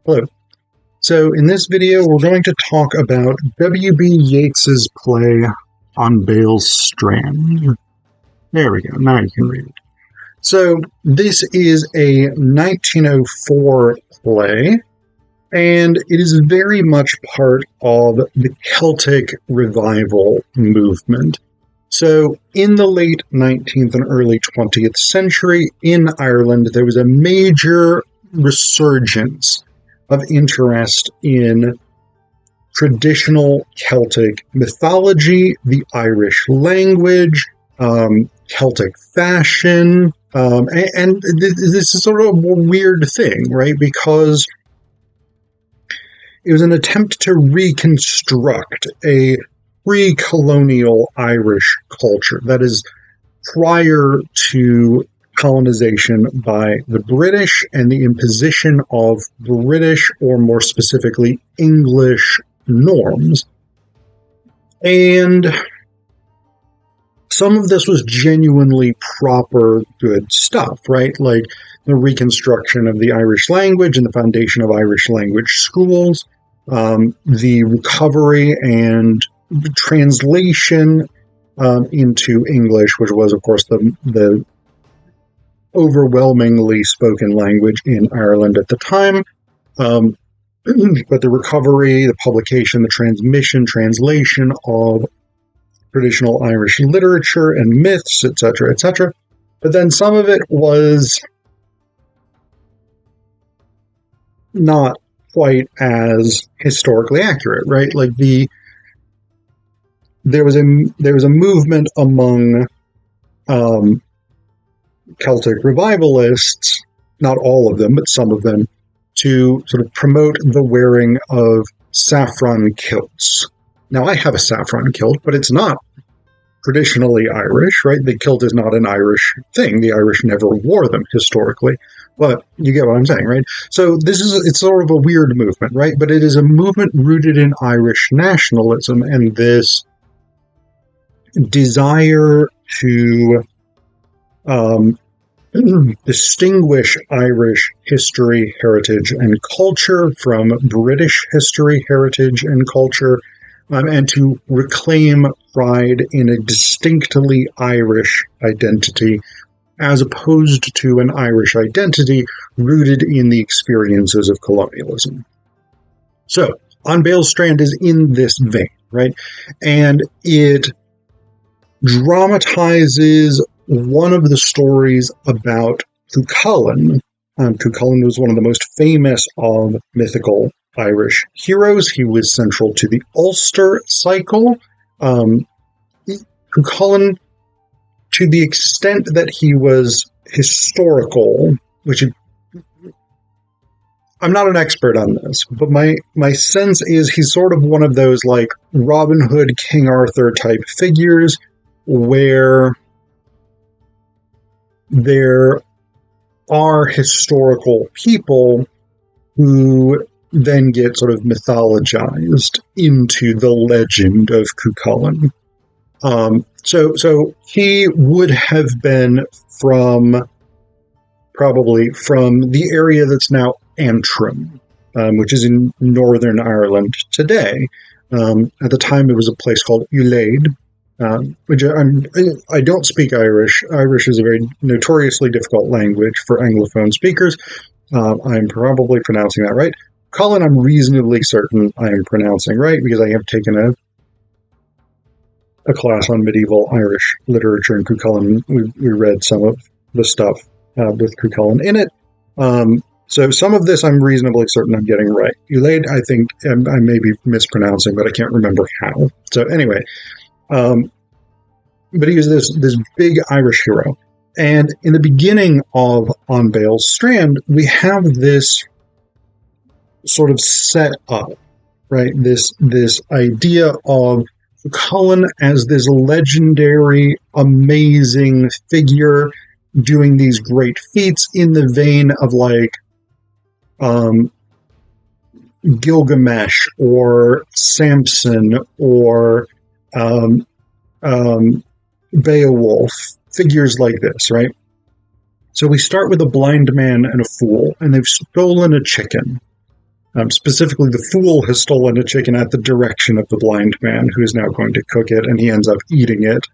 Hello. So in this video, we're going to talk about W.B. Yeats's play on Baile's Strand. There we go. Now you can read it. So this is a 1904 play, and it is very much part of the Celtic revival movement. So in the late 19th and early 20th century in Ireland, there was a major resurgence of interest in traditional Celtic mythology, the Irish language, Celtic fashion, and this is sort of a weird thing, right? Because it was an attempt to reconstruct a pre-colonial Irish culture that is prior to colonization by the British and the imposition of British, or more specifically, English norms. And some of this was genuinely proper, good stuff, right? Like the reconstruction of the Irish language and the foundation of Irish language schools, the recovery and translation into English, which was, of course, the overwhelmingly spoken language in Ireland at the time. But the recovery, the publication, the transmission, translation of traditional Irish literature and myths, etc., etc. But then some of it was not quite as historically accurate, right? Like there was a movement among Celtic revivalists, not all of them, but some of them, to sort of promote the wearing of saffron kilts. Now, I have a saffron kilt, but it's not traditionally Irish, right? The kilt is not an Irish thing. The Irish never wore them historically, but you get what I'm saying, right? So it's sort of a weird movement, right? But it is a movement rooted in Irish nationalism and this desire to distinguish Irish history, heritage, and culture from British history, heritage, and culture, and to reclaim pride in a distinctly Irish identity, as opposed to an Irish identity rooted in the experiences of colonialism. So, On Baile's Strand is in this vein, right? And it dramatizes one of the stories about Cuchulain. Cuchulain was one of the most famous of mythical Irish heroes. He was central to the Ulster cycle. Cuchulain, to the extent that he was historical, which I'm not an expert on this, but my sense is he's sort of one of those like Robin Hood, King Arthur type figures where there are historical people who then get sort of mythologized into the legend of Cuchulain. So he would have been probably from the area that's now Antrim, which is in Northern Ireland today. At the time, it was a place called Uleid, which I don't speak Irish. Irish is a very notoriously difficult language for Anglophone speakers. I'm probably pronouncing that right. Colin, I'm reasonably certain I am pronouncing right because I have taken a class on medieval Irish literature and Cuchulain. We read some of the stuff with Cuchulain in it. So some of this I'm reasonably certain I'm getting right. Uleid, I think I may be mispronouncing, but I can't remember how. So anyway, but he was this big Irish hero. And in the beginning of On Baile's Strand, we have this sort of set up, right? This idea of Cuchulain as this legendary, amazing figure doing these great feats in the vein of like Gilgamesh or Samson or Beowulf, figures like this, right? So we start with a blind man and a fool, and they've stolen a chicken. Specifically, the fool has stolen a chicken at the direction of the blind man, who is now going to cook it, and he ends up eating it,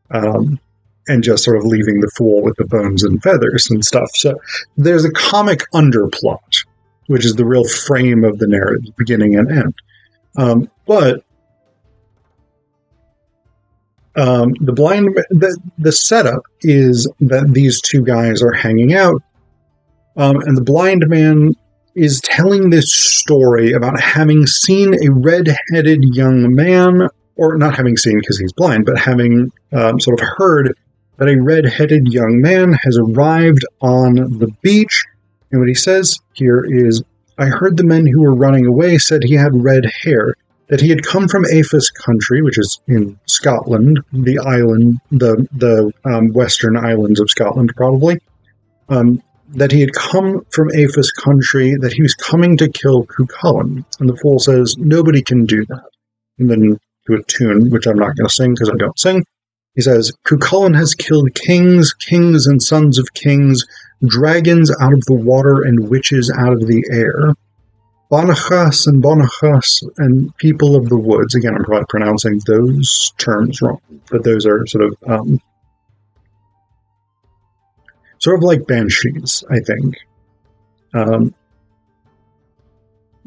and just sort of leaving the fool with the bones and feathers and stuff. So there's a comic underplot, which is the real frame of the narrative, beginning and end. But the setup is that these two guys are hanging out, and the blind man is telling this story about having seen a red-headed young man, or not having seen because he's blind, but having sort of heard that a red-headed young man has arrived on the beach. And what he says here is, I heard the men who were running away said he had red hair, that he had come from Aphis country, which is in Scotland, the island, the western islands of Scotland, probably. That he had come from Aphis country, that he was coming to kill Cuchulain. And the fool says, nobody can do that. And then to a tune, which I'm not going to sing because I don't sing, he says, Cuchulain has killed kings, kings and sons of kings, dragons out of the water and witches out of the air. Bonachas and people of the woods. Again, I'm probably pronouncing those terms wrong, but those are sort of like banshees, I think.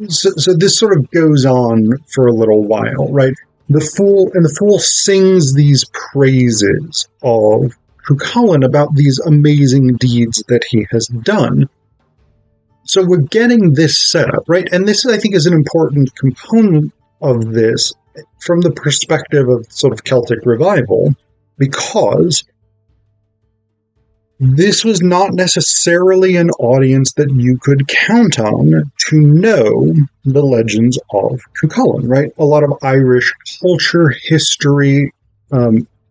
So this sort of goes on for a little while, right? The fool sings these praises of Cuchulain about these amazing deeds that he has done. So we're getting this setup, right? And this, I think, is an important component of this from the perspective of sort of Celtic revival, because this was not necessarily an audience that you could count on to know the legends of Cuchulain, right? A lot of Irish culture, history,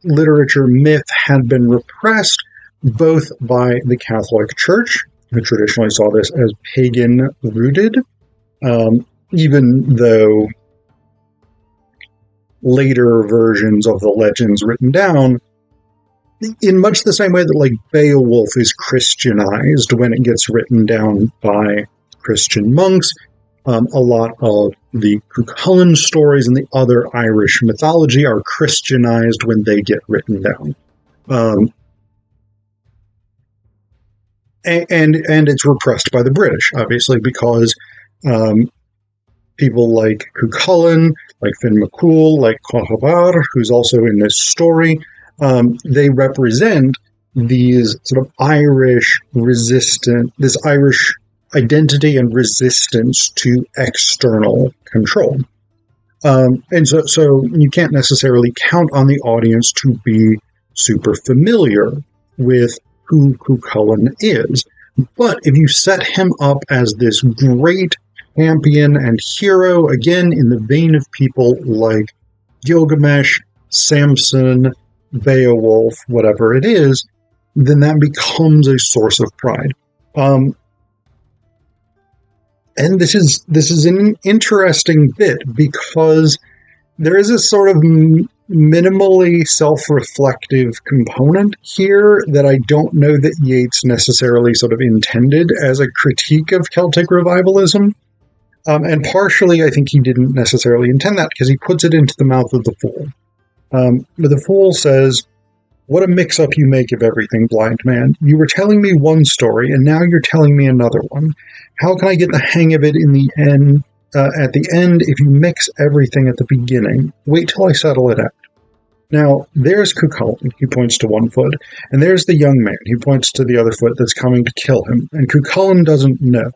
literature, myth had been repressed both by the Catholic Church, who traditionally saw this as pagan-rooted, even though later versions of the legends written down, in much the same way that, like, Beowulf is Christianized when it gets written down by Christian monks, a lot of the Cuchulain stories and the other Irish mythology are Christianized when they get written down. And it's repressed by the British, obviously, because people like Cuchulain, like Finn McCool, like Conchobar, who's also in this story, they represent these sort of Irish this Irish identity and resistance to external control. And so you can't necessarily count on the audience to be super familiar with who Cuchulain is. But if you set him up as this great champion and hero, again, in the vein of people like Gilgamesh, Samson, Beowulf, whatever it is, then that becomes a source of pride. And this is an interesting bit, because there is a sort of minimally self-reflective component here that I don't know that Yeats necessarily sort of intended as a critique of Celtic revivalism. And partially, I think he didn't necessarily intend that, because he puts it into the mouth of the fool. But the fool says, "What a mix-up you make of everything, blind man. You were telling me one story, and now you're telling me another one. How can I get the hang of it in the end? At the end, if you mix everything at the beginning? Wait till I settle it out." Now, there's Cuchulain, he points to one foot, and there's the young man, he points to the other foot that's coming to kill him, and Cuchulain doesn't know.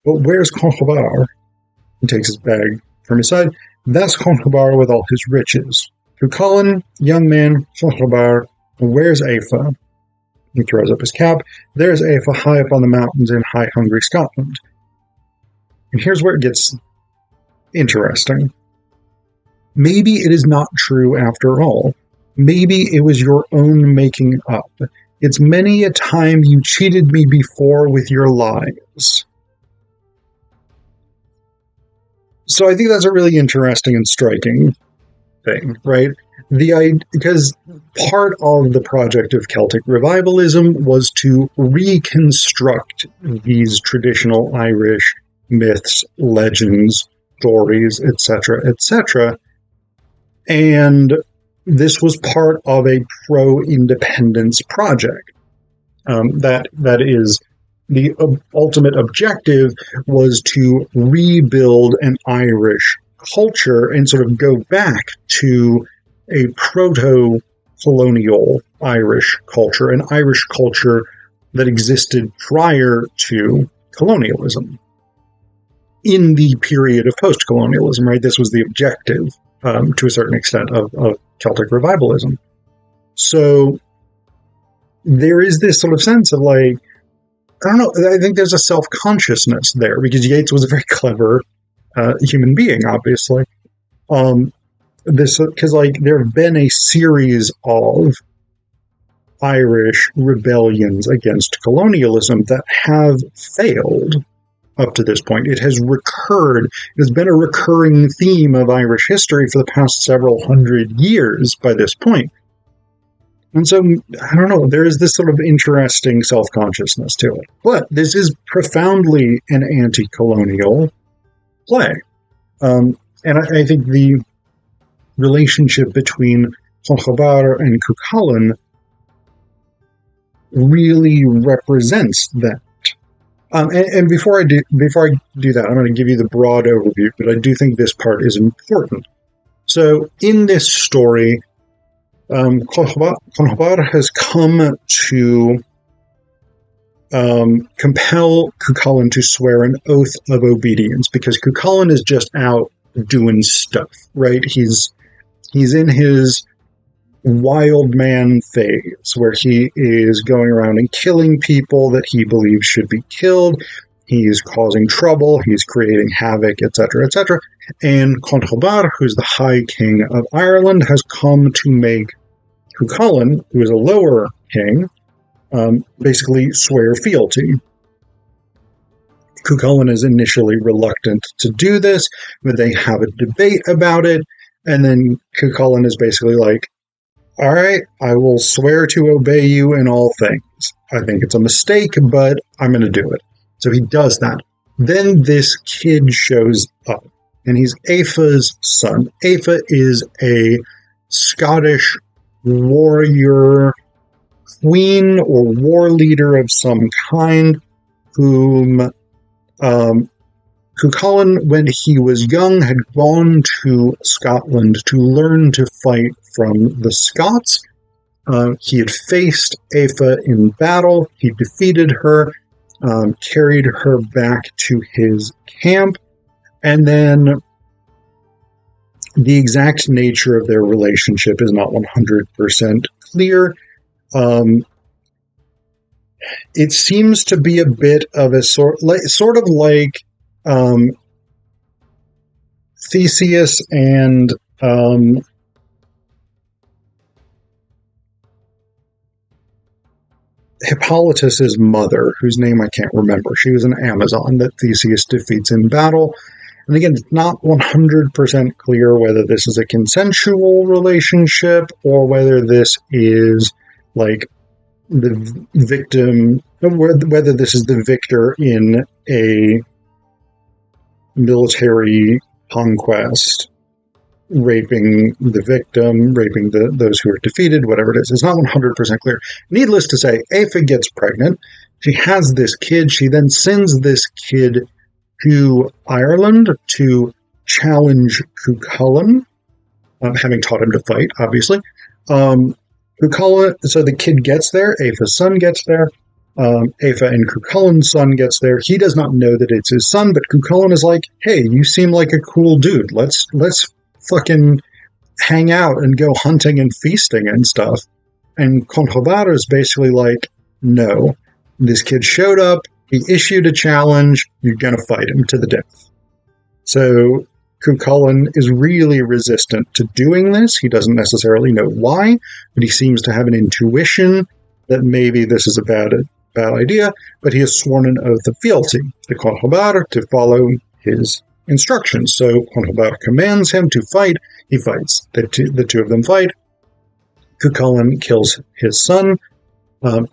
But where's Conchobar? He takes his bag from his side. That's Conchobar with all his riches. Cuchulain, young man, Conchobar, and where's Aoife? He throws up his cap. There's Aoife high up on the mountains in high hungry Scotland. And here's where it gets interesting. Maybe it is not true after all. Maybe it was your own making up. It's many a time you cheated me before with your lies. So I think that's a really interesting and striking thing, right? Because part of the project of Celtic revivalism was to reconstruct these traditional Irish myths, legends, stories, etc., etc. And this was part of a pro-independence project. That is, the ultimate objective was to rebuild an Irish culture and sort of go back to a proto-colonial Irish culture, an Irish culture that existed prior to colonialism. In the period of post-colonialism, right? This was the objective, to a certain extent, of Celtic revivalism. So there is this sort of sense of like, I don't know, I think there's a self-consciousness there, because Yeats was a very clever human being, obviously. Because like there have been a series of Irish rebellions against colonialism that have failed up to this point. It has recurred. It has been a recurring theme of Irish history for the past several hundred years by this point. And so, I don't know, there is this sort of interesting self-consciousness to it. But this is profoundly an anti-colonial play. And I think the relationship between Conchobar and Cuchulain really represents that. And before I do that, I'm going to give you the broad overview, but I do think this part is important. So in this story, Conchobar has come to compel Cuchulain to swear an oath of obedience, because Cuchulain is just out doing stuff, right? He's in his wild man phase, where he is going around and killing people that he believes should be killed. He's causing trouble. He's creating havoc, etc., etc. And Conchobar, who's the High King of Ireland, has come to make Cuchulain, who is a lower king, basically swear fealty. Cuchulain is initially reluctant to do this, but they have a debate about it, and then Cuchulain is basically like, all right, I will swear to obey you in all things. I think it's a mistake, but I'm going to do it. So he does that. Then this kid shows up, and he's Aoife's son. Aoife is a Scottish warrior queen or war leader of some kind, whom Cuchulain, when he was young, had gone to Scotland to learn to fight from the Scots. He had faced Aoife in battle. He defeated her, carried her back to his camp, and then the exact nature of their relationship is not 100% clear. It seems to be a bit of a sort of like Theseus and Hippolytus's mother, whose name I can't remember. She was an Amazon that Theseus defeats in battle. And again, it's not 100% clear whether this is a consensual relationship or whether this is like the victim, whether this is the victor in a military conquest, raping the victim, raping those who are defeated, whatever it is. It's not 100% clear. Needless to say, Aoife gets pregnant. She has this kid. She then sends this kid to Ireland to challenge Cuchulain, having taught him to fight, obviously. Cuchulain, so the kid gets there. Aoife's son gets there. Aoife and Cuchulain's son gets there. He does not know that it's his son, but Cuchulain is like, hey, you seem like a cool dude. Let's fucking hang out and go hunting and feasting and stuff. And Conchobar is basically like, no, this kid showed up, he issued a challenge, you're going to fight him to the death. So Cuchulain is really resistant to doing this. He doesn't necessarily know why, but he seems to have an intuition that maybe this is a bad idea, but he has sworn an oath of fealty to Conchobar to follow his instructions. So Conchobar commands him to fight. He fights. The two of them fight. Cuchulain kills his son.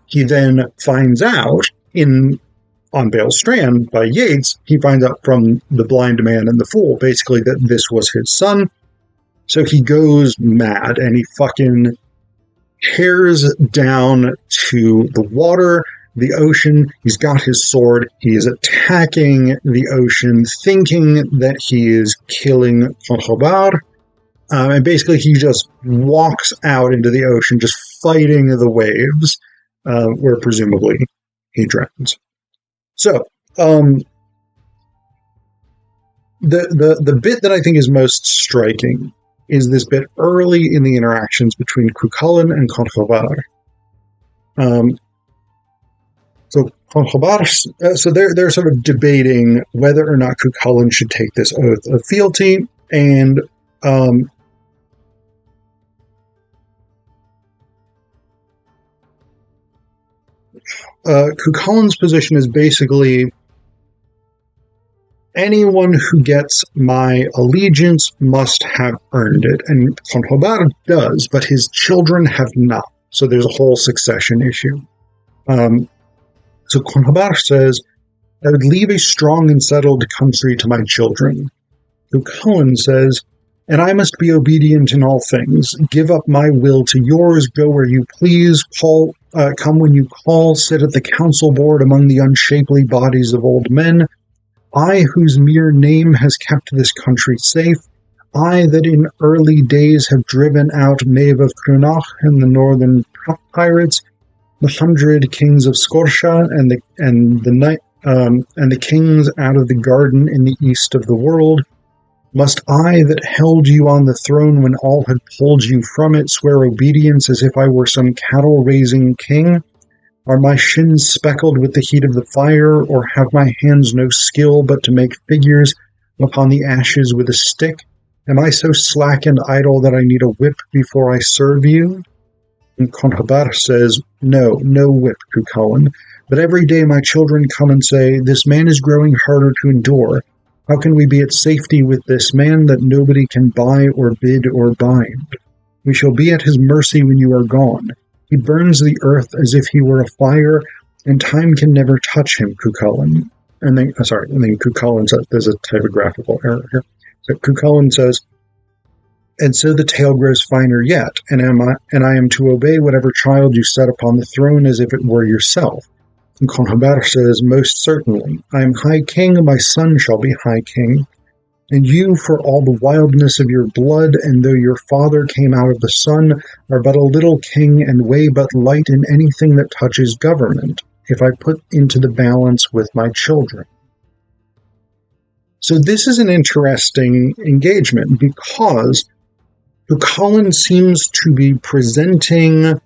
He then finds out in on Baile Strand by Yeats, he finds out from the blind man and the fool, basically, that this was his son. So he goes mad and he fucking tears down to the water, the ocean. He's got his sword. He is attacking the ocean, thinking that he is killing Conchobar. And basically, he just walks out into the ocean, just fighting the waves, where presumably he drowns. So, the bit that I think is most striking is this bit early in the interactions between Cuchulain and Conchobar. So Conchobar, so they're sort of debating whether or not Cuchulain should take this oath of fealty, and Cuchulain's position is basically, anyone who gets my allegiance must have earned it. And Conchobar does, but his children have not. So there's a whole succession issue. So Conchobar says, I would leave a strong and settled country to my children. Cuchulain says, and I must be obedient in all things. Give up my will to yours, go where you please, come when you call, sit at the council board among the unshapely bodies of old men. I, whose mere name has kept this country safe, I that in early days have driven out Maeve of Crunach and the northern pirates, the 100 kings of Scotia and the kings out of the garden in the east of the world. Must I, that held you on the throne when all had pulled you from it, swear obedience as if I were some cattle-raising king? Are my shins speckled with the heat of the fire, or have my hands no skill but to make figures upon the ashes with a stick? Am I so slack and idle that I need a whip before I serve you? And Conchobar says, no whip, Cuchulain. But every day my children come and say, this man is growing harder to endure. How can we be at safety with this man that nobody can buy or bid or bind? We shall be at his mercy when you are gone. He burns the earth as if he were a fire, and time can never touch him, Cuchulain. And then Cuchulain says, there's a typographical error here. So Cuchulain says, and so the tale grows finer yet, and I am to obey whatever child you set upon the throne as if it were yourself. And Conchobar says, most certainly. I am high king, my son shall be high king. And you, for all the wildness of your blood, and though your father came out of the sun, are but a little king, and weigh but light in anything that touches government, if I put into the balance with my children. So this is an interesting engagement, because Cuchulain seems to be presenting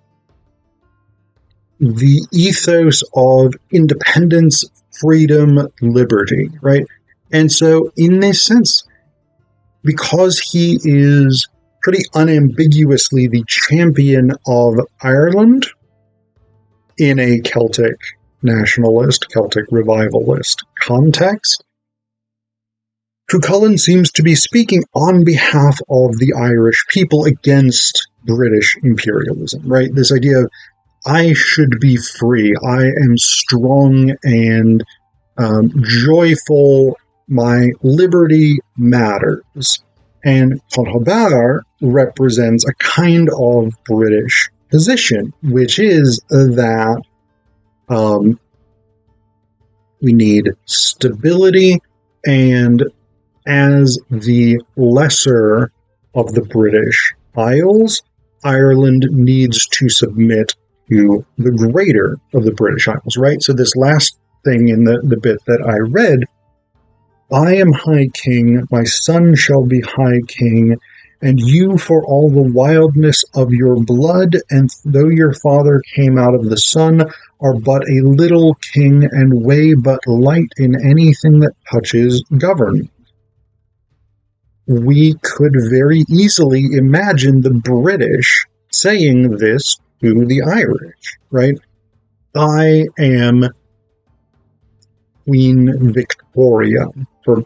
the ethos of independence, freedom, liberty, right? And so, in this sense, because he is pretty unambiguously the champion of Ireland in a Celtic nationalist, Celtic revivalist context, Cuchulain seems to be speaking on behalf of the Irish people against British imperialism, right? This idea of, I should be free, I am strong and joyful, my liberty matters. And Conchobar represents a kind of British position, which is that we need stability, and as the lesser of the British Isles, Ireland needs to submit to the greater of the British Isles, right? So this last thing in the bit that I read, I am high king, my son shall be high king, and you for all the wildness of your blood, and though your father came out of the sun, are but a little king, and weigh but light in anything that touches government. We could very easily imagine the British saying this to the Irish, right? I am Queen Victoria, for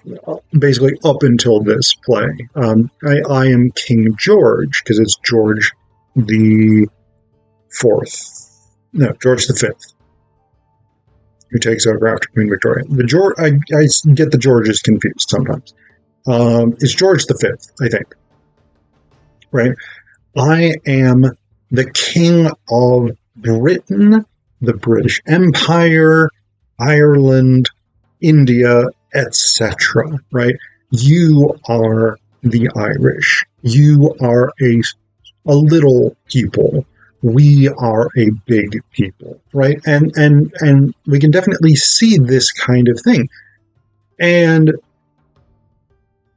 basically up until this play. I am King George, because it's George the Fourth. No, George the Fifth. who takes over after Queen Victoria. I get the Georges confused sometimes. It's George V, I think. Right? I am the king of Britain, the British Empire, Ireland, India, etc. Right? You are the Irish. You are a little people. We are a big people, right? And we can definitely see this kind of thing. And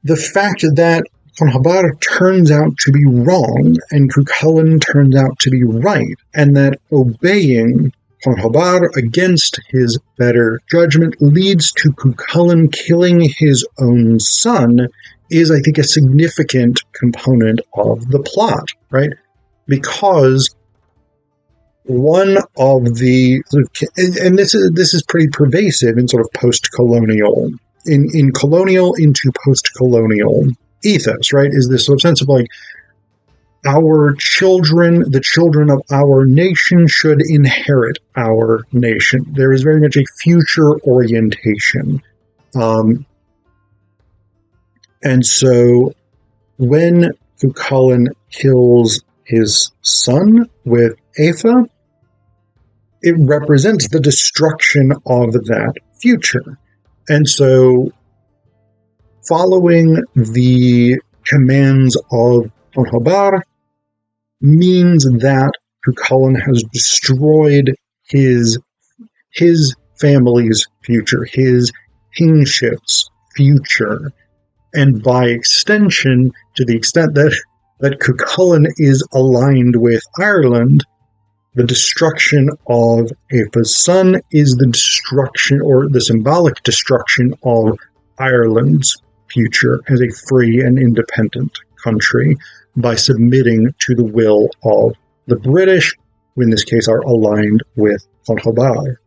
the fact that Conchobar turns out to be wrong and Cuchulain turns out to be right, and that obeying Conchobar against his better judgment leads to Cuchulain killing his own son is, I think, a significant component of the plot, right? Because one of the, and this is pretty pervasive in sort of post-colonial, in colonial into post-colonial ethos, right? Is this sort of sense of like, our children, the children of our nation should inherit our nation. There is very much a future orientation. And so when Cuchulain kills his son with Aoife, it represents the destruction of that future. And so following the commands of Conchobar means that Cuchulain has destroyed his family's future, his kingship's future. And by extension, to the extent that Cuchulain is aligned with Ireland, the destruction of Aoife's son is the destruction, or the symbolic destruction, of Ireland's future as a free and independent country by submitting to the will of the British, who in this case are aligned with Conchobar.